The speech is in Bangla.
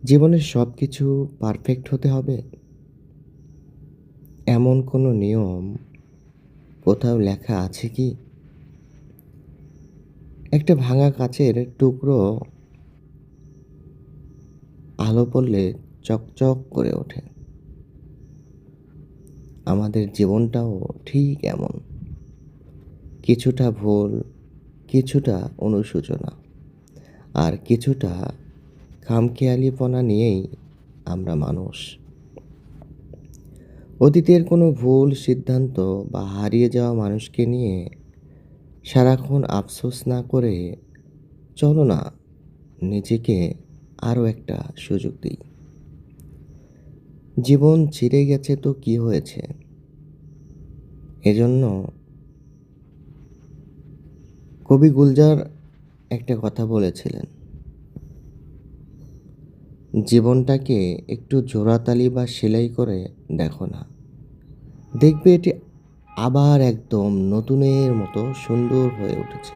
জীবনের সব কিছু পারফেক্ট হতে হবে এমন কোনো নিয়ম কোথাও লেখা আছে কি? একটা ভাঙা কাচের টুকরো আলো পড়লে চকচক করে ওঠে। আমাদের জীবনটাও ঠিক এমন। কিছুটা ভুল, কিছুটা অনুশোচনা, আর কিছুটা খামখেয়ালিপনা নিয়েই আমরা মানুষ। অতীতের কোনো ভুল সিদ্ধান্ত বা হারিয়ে যাওয়া মানুষকে নিয়ে সারাক্ষণ আফসোস না করে চলো না নিজেকে আরও একটা সুযোগ দিই। জীবন ছিঁড়ে গেছে তো কি হয়েছে? এজন্য কবি গুলজার একটা কথা বলেছিলেন, জীবনটাকে একটু জোড়াতালি বা সেলাই করে দেখো না, দেখবে এটি আবার একদম নতুনের মতো সুন্দর হয়ে উঠেছে।